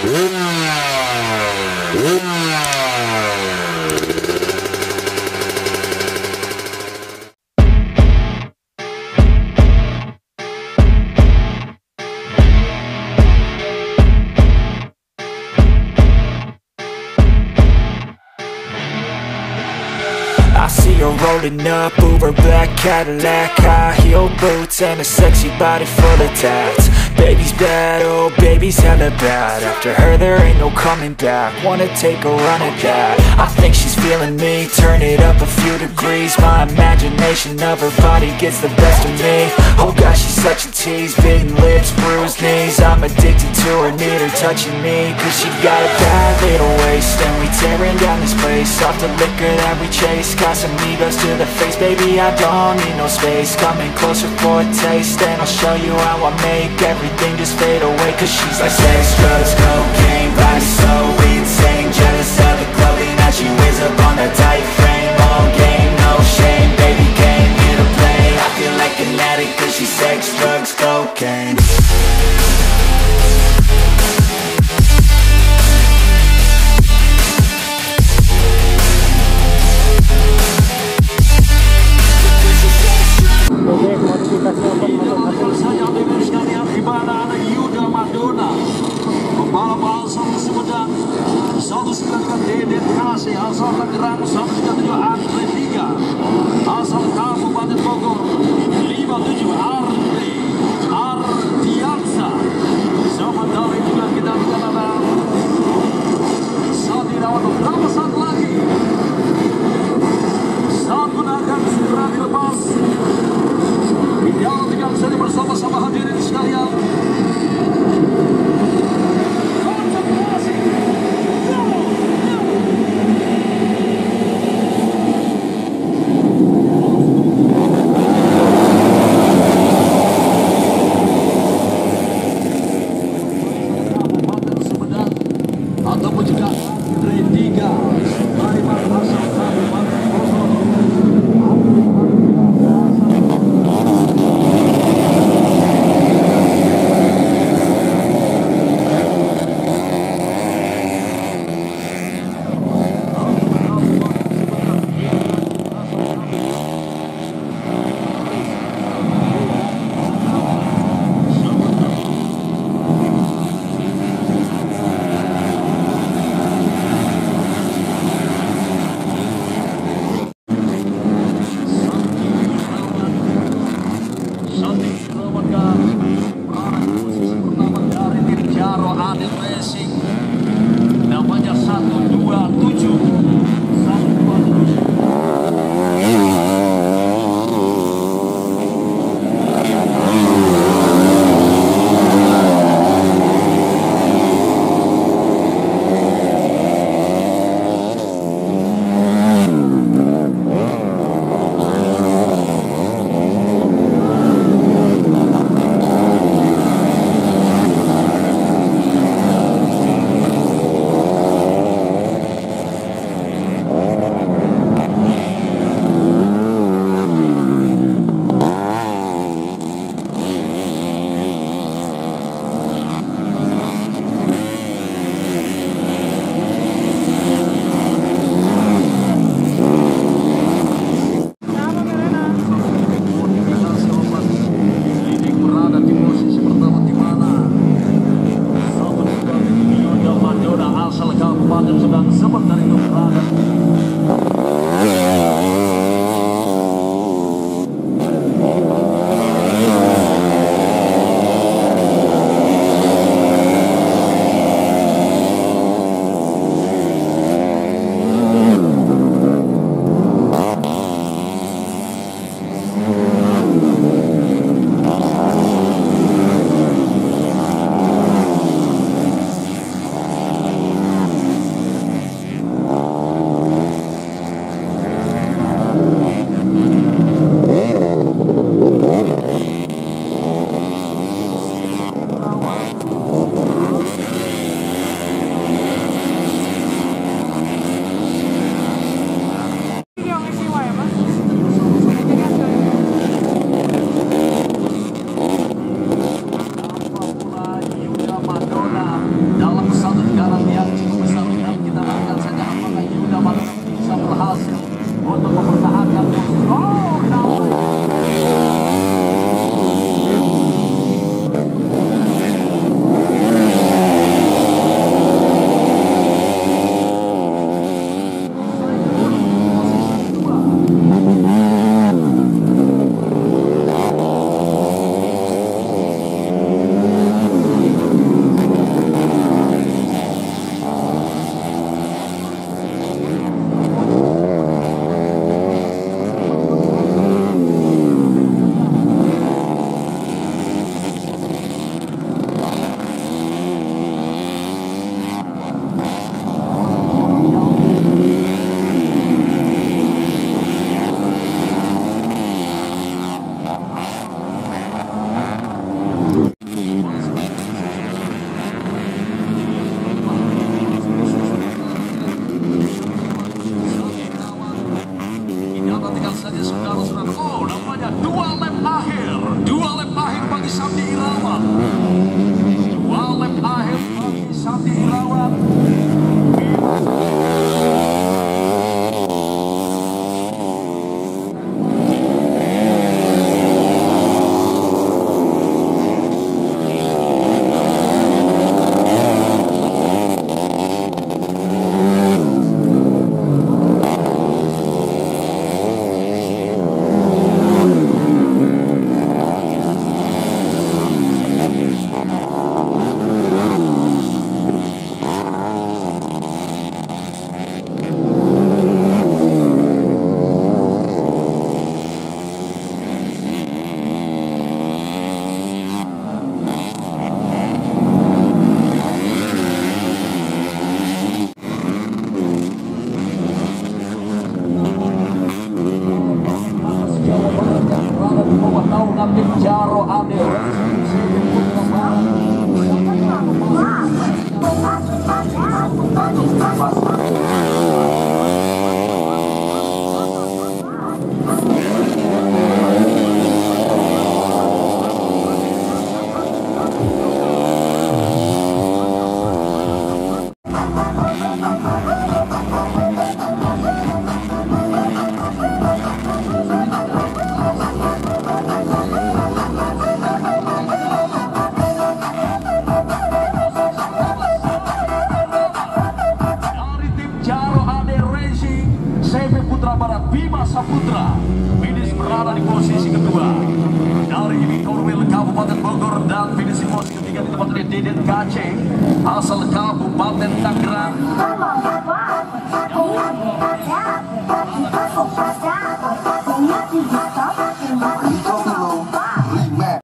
I see her rolling up, Uber black Cadillac, high heel boots and a sexy body full of tats. Baby's bad, oh baby's hella bad. After her there ain't no coming back. Wanna take a run at that. I think she's feeling me, turn it up a few degrees. My imagination of her body gets the best of me. Oh gosh, she's such a tease, bitten lips, bruised knees. I'm addicted to her, need her touching me, cause she got a bad little waist. And we tearing down this place, off the liquor that we chase. Got some egos to the face, baby I don't need no space. Coming closer for a taste, and I'll show you how I make everything just fade away. Cause she's like sex, drugs, cocaine, body so insane. Jealous of the clothing that she wears up on that tight frame. All game, no shame, baby came here to play. I feel like an addict cause she's sex, drugs, cocaine. asal Tangerang 137 Andre 3 asal Kabupaten Bogor 57 Ardiansa. Sementara juga kita mengenal Sandi Irawan beberapa saat lagi saat akan segera dilepas. Ideal dengan saya bersama-sama hadirin sekalian. Dua lap akhir bagi Sandi Irawan. Dua lap akhir bagi Sandi Irawan. Jaro Adel. Putra finish berada di posisi kedua. Dari Bikin Kabupaten Bogor dan finish di posisi ketiga ditempati oleh Deden Kaceng asal